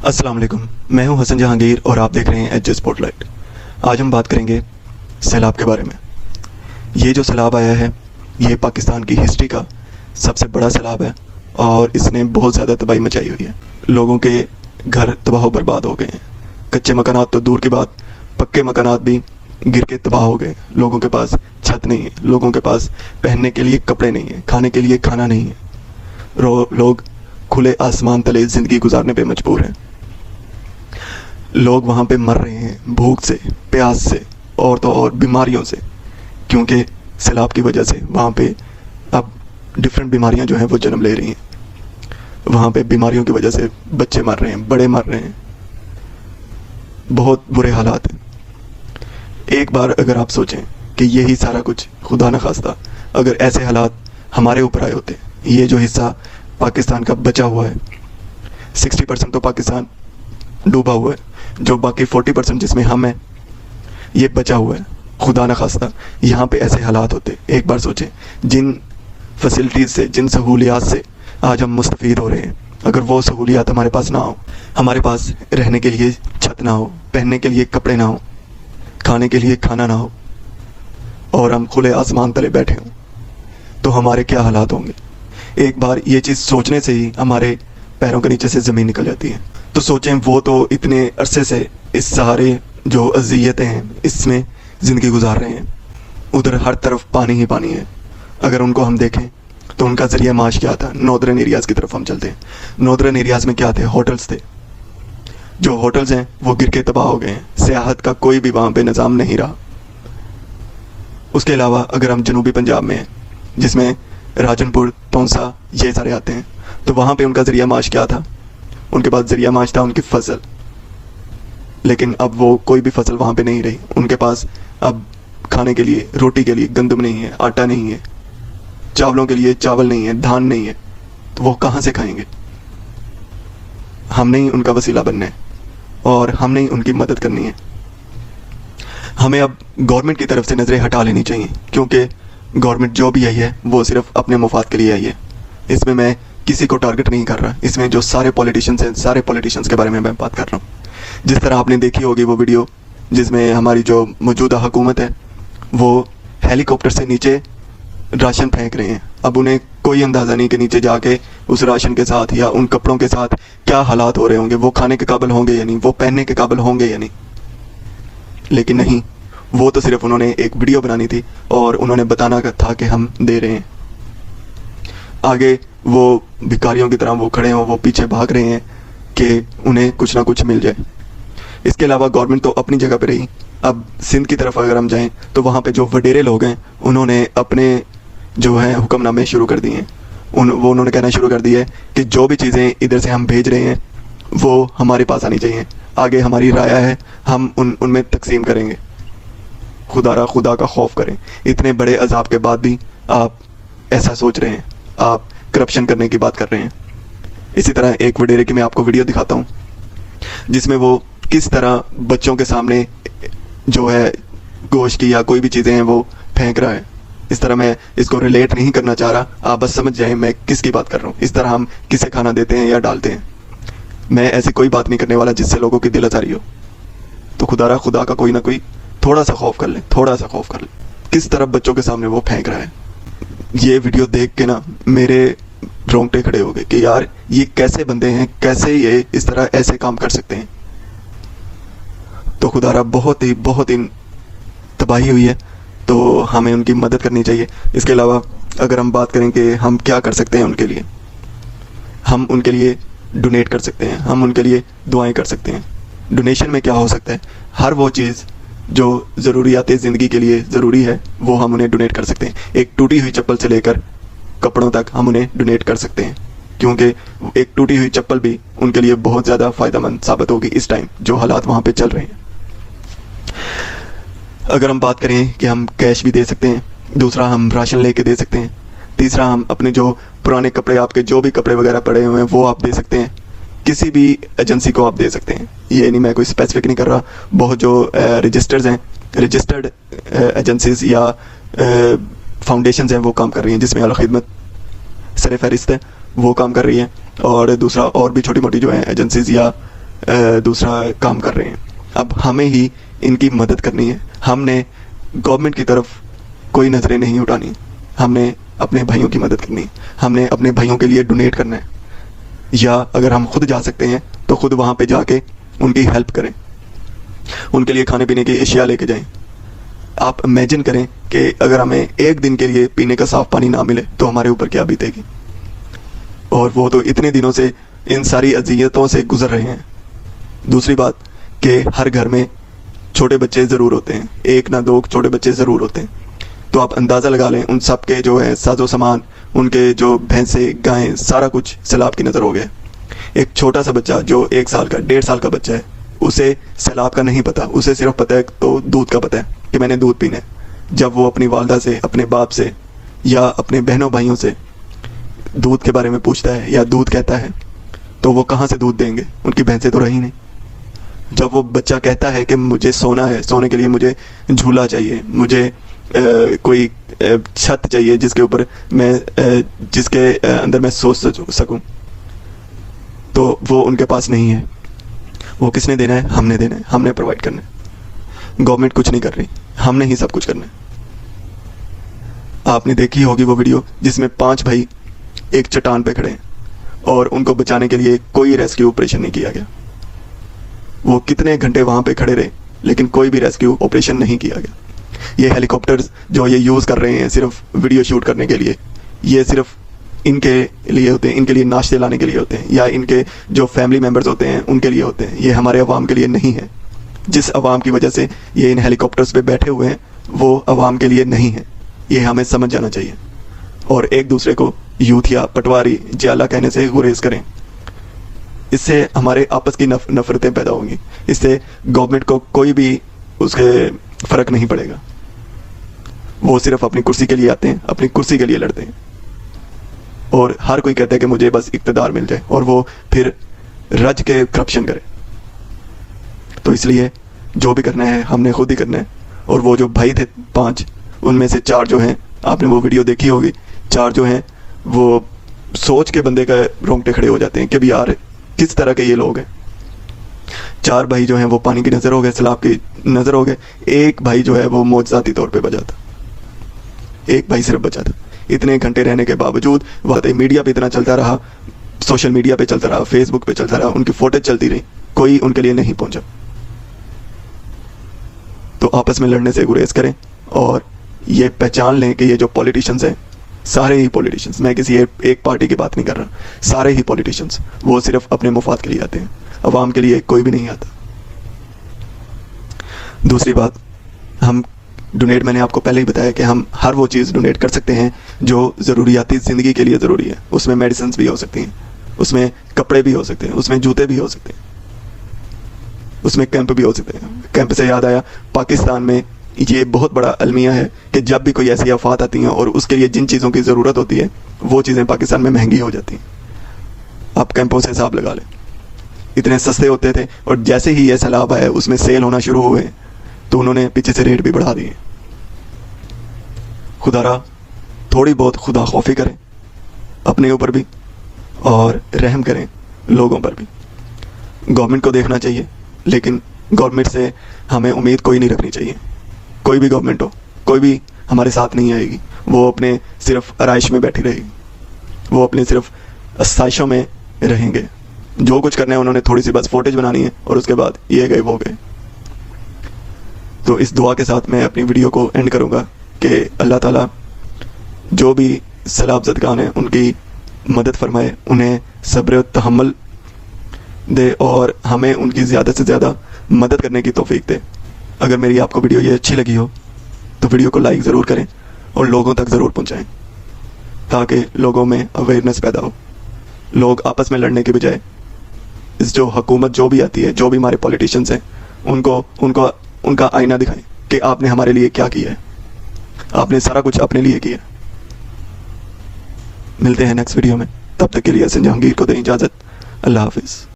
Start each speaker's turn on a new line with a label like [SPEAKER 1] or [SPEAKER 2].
[SPEAKER 1] अस्सलाम वालेकुम, मैं हूं हसन जहांगीर और आप देख रहे हैं एच स्पॉटलाइट। आज हम बात करेंगे सैलाब के बारे में। ये जो सैलाब आया है ये पाकिस्तान की हिस्ट्री का सबसे बड़ा सैलाब है और इसने बहुत ज़्यादा तबाही मचाई हुई है। लोगों के घर तबाह बर्बाद हो गए हैं। कच्चे मकानात तो दूर की बात, पक्के मकानात भी गिर के तबाह हो गए। लोगों के पास छत नहीं है, लोगों के पास पहनने के लिए कपड़े नहीं है, खाने के लिए खाना नहीं है। लोग खुले आसमान तले ज़िंदगी गुजारने पे मजबूर हैं। लोग वहाँ पे मर रहे हैं भूख से, प्यास से और तो और बीमारियों से, क्योंकि सैलाब की वजह से वहाँ पे अब डिफरेंट बीमारियाँ जो हैं वो जन्म ले रही हैं। वहाँ पे बीमारियों की वजह से बच्चे मर रहे हैं, बड़े मर रहे हैं, बहुत बुरे हालात हैं। एक बार अगर आप सोचें कि यही सारा कुछ खुदा न खास्ता अगर ऐसे हालात हमारे ऊपर आए होते, ये जो हिस्सा पाकिस्तान का बचा हुआ है, 60% तो पाकिस्तान डूबा हुआ है, जो बाकी 40% जिसमें हम हैं ये बचा हुआ है। खुदा न खास्ता यहाँ पे ऐसे हालात होते, एक बार सोचें जिन फैसिलिटीज़ से, जिन सहूलियात से आज हम मुस्तफ़ीद हो रहे हैं, अगर वो सहूलियात हमारे पास ना हो, हमारे पास रहने के लिए छत ना हो, पहनने के लिए कपड़े ना हो, खाने के लिए खाना ना हो और हम खुले आसमान तले बैठे हों, तो हमारे क्या हालात होंगे। एक बार ये चीज़ सोचने से ही हमारे पैरों के नीचे से ज़मीन निकल जाती है। तो सोचें वो तो इतने अरसे से इस सहारे जो अज़ियतें हैं इसमें ज़िंदगी गुजार रहे हैं, उधर हर तरफ पानी ही पानी है। अगर उनको हम देखें तो उनका ज़रिया माश क्या था। नॉर्दर्न एरियाज़ की तरफ हम चलते हैं, नॉर्दर्न एरियाज़ में क्या थे, होटल्स थे। जो होटल्स हैं वो गिर के तबाह हो गए हैं, सियाहत का कोई भी वहाँ पे निज़ाम नहीं रहा। उसके अलावा अगर हम जनूबी पंजाब में हैं जिसमें राजनपुर, तौंसा ये सारे आते हैं, तो वहाँ पे उनका ज़रिया माश क्या था, उनके पास ज़रिया माश था उनकी फसल। लेकिन अब वो कोई भी फसल वहाँ पे नहीं रही। उनके पास अब खाने के लिए, रोटी के लिए गंदम नहीं है, आटा नहीं है, चावलों के लिए चावल नहीं है, धान नहीं है, तो वो कहाँ से खाएंगे। हमने ही उनका वसीला बनना है और हमने ही उनकी मदद करनी है। हमें अब गवर्नमेंट की तरफ से नज़रें हटा लेनी चाहिए, क्योंकि गवर्नमेंट जो भी आई है वो सिर्फ अपने मुफाद के लिए आई है। इसमें मैं किसी को टारगेट नहीं कर रहा, इसमें जो सारे पॉलिटिशियंस हैं, सारे पॉलिटिशियंस के बारे में मैं बात कर रहा हूँ। जिस तरह आपने देखी होगी वो वीडियो जिसमें हमारी जो मौजूदा हुकूमत है वो हेलीकॉप्टर से नीचे राशन फेंक रहे हैं। अब उन्हें कोई अंदाज़ा नहीं कि नीचे जाके उस राशन के साथ या उन कपड़ों के साथ क्या हालात हो रहे होंगे, वो खाने के काबिल होंगे या नहीं, वो पहनने के काबिल होंगे या नहीं। लेकिन नहीं, वो तो सिर्फ उन्होंने एक वीडियो बनानी थी और उन्होंने बताना था कि हम दे रहे हैं। आगे वो भिखारियों की तरह वो खड़े हों, वो पीछे भाग रहे हैं कि उन्हें कुछ ना कुछ मिल जाए। इसके अलावा गवर्नमेंट तो अपनी जगह पे रही। अब सिंध की तरफ अगर हम जाएं तो वहाँ पे जो वडेरे लोग हैं उन्होंने अपने जो है हुक्मनामे शुरू कर दिए हैं। उन्होंने कहना शुरू कर दिया है कि जो भी चीज़ें इधर से हम भेज रहे हैं वो हमारे पास आनी चाहिए। आगे हमारी राय है, हम उनमें तकसीम करेंगे। खुदा का खौफ करें। इतने बड़े अजाब के बाद भी आप ऐसा सोच रहे हैं, आप करप्शन करने की बात कर रहे हैं। इसी तरह एक वडेरे की मैं आपको वीडियो दिखाता हूँ जिसमें वो किस तरह बच्चों के सामने जो है गोश्त की या कोई भी चीज़ें हैं वो फेंक रहा है। इस तरह मैं इसको रिलेट नहीं करना चाह रहा, आप बस समझ जाएं मैं किसकी बात कर रहा हूँ। इस तरह हम किसे खाना देते हैं या डालते हैं। मैं ऐसी कोई बात नहीं करने वाला जिससे लोगों की दिल आज़ारी हो। तो खुदा का कोई ना कोई थोड़ा सा खौफ कर ले, थोड़ा सा खौफ कर ले। किस तरह बच्चों के सामने वो फेंक रहा है। ये वीडियो देख के ना मेरे रोंगटे खड़े हो गए कि यार ये कैसे बंदे हैं, कैसे ये इस तरह ऐसे काम कर सकते हैं। तो खुदारा बहुत ही तबाही हुई है, तो हमें उनकी मदद करनी चाहिए। इसके अलावा अगर हम बात करें कि हम क्या कर सकते हैं उनके लिए, हम उनके लिए डोनेट कर सकते हैं, हम उनके लिए दुआएं कर सकते हैं। डोनेशन में क्या हो सकता है, हर वो चीज़ जो ज़रूरियात ज़िंदगी के लिए ज़रूरी है वो हम उन्हें डोनेट कर सकते हैं। एक टूटी हुई चप्पल से लेकर कपड़ों तक हम उन्हें डोनेट कर सकते हैं, क्योंकि एक टूटी हुई चप्पल भी उनके लिए बहुत ज़्यादा फ़ायदेमंद साबित होगी इस टाइम जो हालात वहाँ पे चल रहे हैं। अगर हम बात करें कि हम कैश भी दे सकते हैं, दूसरा हम राशन लेके दे सकते हैं, तीसरा हम अपने जो पुराने कपड़े, आपके जो भी कपड़े वगैरह पड़े हुए हैं वो आप दे सकते हैं। किसी भी एजेंसी को आप दे सकते हैं। ये नहीं, मैं कोई स्पेसिफिक नहीं कर रहा। बहुत जो रजिस्टर्स हैं, रजिस्टर्ड एजेंसीज या फाउंडेशंस हैं वो काम कर रही हैं, जिसमें अल खिदमत सर फहरिस्त है वो काम कर रही है, और दूसरा और भी छोटी मोटी जो है एजेंसीज या दूसरा काम कर रहे हैं। अब हमें ही इनकी मदद करनी है। हमने गवर्नमेंट की तरफ कोई नज़रें नहीं उठानी, हमने अपने भाइयों की मदद करनी है। हमने अपने भाइयों के लिए डोनेट करना है, या अगर हम खुद जा सकते हैं तो खुद वहाँ पे जाके उनकी हेल्प करें, उनके लिए खाने पीने की अशिया लेके जाएं। आप इमेजिन करें कि अगर हमें एक दिन के लिए पीने का साफ़ पानी ना मिले तो हमारे ऊपर क्या बीतेगी। और वो तो इतने दिनों से इन सारी अज़ियतों से गुजर रहे हैं। दूसरी बात कि हर घर में छोटे बच्चे ज़रूर होते हैं, एक ना दो छोटे बच्चे ज़रूर होते हैं। तो आप अंदाज़ा लगा लें उन सब के जो है साजो सामान, उनके जो भैंसे गायें, सारा कुछ सैलाब की नज़र हो गया। एक छोटा सा बच्चा जो 1 साल का 1.5 साल का बच्चा है, उसे सैलाब का नहीं पता, उसे सिर्फ पता है तो दूध का पता है कि मैंने दूध पीना है। जब वो अपनी वालदा से, अपने बाप से या अपने बहनों भाइयों से दूध के बारे में पूछता है या दूध कहता है, तो वो कहाँ से दूध देंगे, उनकी भैंसें तो रही नहीं। जब वो बच्चा कहता है कि मुझे सोना है, सोने के लिए मुझे झूला चाहिए, मुझे कोई छत चाहिए जिसके ऊपर मैं जिसके अंदर मैं सो सकूं, तो वो उनके पास नहीं है। वो किसने देना है? हमने देना है, हमने प्रोवाइड करना है। गवर्नमेंट कुछ नहीं कर रही, हमने ही सब कुछ करना है। आपने देखी होगी वो वीडियो जिसमें 5 भाई एक चट्टान पे खड़े हैं और उनको बचाने के लिए कोई रेस्क्यू ऑपरेशन नहीं किया गया। वो कितने घंटे वहां पे खड़े रहे, लेकिन कोई भी रेस्क्यू ऑपरेशन नहीं किया गया। ये हेलीकॉप्टर्स जो ये यूज़ कर रहे हैं सिर्फ वीडियो शूट करने के लिए, ये सिर्फ इनके लिए होते हैं, इनके लिए नाश्ते लाने के लिए होते हैं, या इनके जो फैमिली मेम्बर्स होते हैं उनके लिए होते हैं। ये हमारे अवाम के लिए नहीं है। जिस अवाम की वजह से ये इन हेलीकॉप्टर्स पे बैठे हुए हैं वो अवाम के लिए नहीं है। ये हमें समझ जाना चाहिए और एक दूसरे को यूथिया, पटवारी, जियाला कहने से गुरेज करें। इससे हमारे आपस की नफरतें पैदा होंगी। इससे गवर्नमेंट को कोई भी उसके फ़र्क नहीं पड़ेगा। वो सिर्फ अपनी कुर्सी के लिए आते हैं, अपनी कुर्सी के लिए लड़ते हैं, और हर कोई कहता है कि मुझे बस इक़्तिदार मिल जाए, और वो फिर रज के करप्शन करे। तो इसलिए जो भी करना है हमने खुद ही करना है। और वो जो भाई थे 5, उनमें से 4 जो हैं, आपने वो वीडियो देखी होगी, 4 जो हैं वो सोच के बंदे का रोंगटे खड़े हो जाते हैं कि भी यार किस तरह के ये लोग हैं। 4 भाई जो हैं वो पानी की नज़र हो गए, सैलाब की नज़र हो गए। एक भाई जो है वो मौजज़ाती तौर पे बचा था, एक भाई सिर्फ बचा था। इतने घंटे रहने के बावजूद वाकई मीडिया पे इतना चलता रहा, सोशल मीडिया पे चलता रहा, फेसबुक पे चलता रहा, उनकी फोटेज चलती रही, कोई उनके लिए नहीं पहुंचा। तो आपस में लड़ने से गुरेज करें और ये पहचान लें कि ये जो पॉलिटिशियंस हैं, सारे ही पॉलिटिशियंस, मैं किसी एक पार्टी की बात नहीं कर रहा, सारे ही पॉलिटिशियंस वो सिर्फ अपने मुफाद के लिए आते हैं, अवाम के लिए कोई भी नहीं आता। दूसरी बात, हम डोनेट, मैंने आपको पहले ही बताया कि हम हर वो चीज़ डोनेट कर सकते हैं जो ज़रूरियाती ज़िंदगी के लिए ज़रूरी है। उसमें मेडिसिन भी हो सकती हैं, उसमें कपड़े भी हो सकते हैं, उसमें जूते भी हो सकते हैं, उसमें कैंप भी हो सकते हैं। कैंप से याद आया, पाकिस्तान में ये बहुत बड़ा अलमिया है कि जब भी कोई ऐसी आफात आती हैं और उसके लिए जिन चीज़ों की ज़रूरत होती है वो चीज़ें पाकिस्तान में महंगी हो जाती हैं। आप कैंपों से हिसाब लगा लें, इतने सस्ते होते थे, और जैसे ही ये सैलाब आया उसमें सेल होना शुरू हुए तो उन्होंने पीछे से रेट भी बढ़ा दिए। खुदारा थोड़ी बहुत खुदा खौफी करें अपने ऊपर भी, और रहम करें लोगों पर भी। गवर्नमेंट को देखना चाहिए, लेकिन गवर्नमेंट से हमें उम्मीद कोई नहीं रखनी चाहिए। कोई भी गवर्नमेंट हो, कोई भी हमारे साथ नहीं आएगी। वो अपने सिर्फ आराइश में बैठी रहेगी, वो अपने सिर्फ आसाइशों में रहेंगे। जो कुछ करना है उन्होंने थोड़ी सी बस फुटेज बनानी है और उसके बाद ये गए वो गए। तो इस दुआ के साथ मैं अपनी वीडियो को एंड करूँगा कि अल्लाह ताला जो भी सैलाब ज़दगान हैं उनकी मदद फरमाए, उन्हें सब्र तहम्मुल दे और हमें उनकी ज़्यादा से ज़्यादा मदद करने की तौफीक दे। अगर मेरी आपको वीडियो ये अच्छी लगी हो तो वीडियो को लाइक ज़रूर करें और लोगों तक ज़रूर पहुंचाएं, ताकि लोगों में अवेयरनेस पैदा हो। लोग आपस में लड़ने के बजाय इस जो हुकूमत जो भी आती है, जो भी हमारे पॉलिटिशियंस हैं, उनको उनका आईना दिखाएं कि आपने हमारे लिए क्या किया है, आपने सारा कुछ अपने लिए किया। मिलते हैं नेक्स्ट वीडियो में, तब तक के लिए हसन जहांगीर को दें इजाज़त। अल्लाह हाफिज़।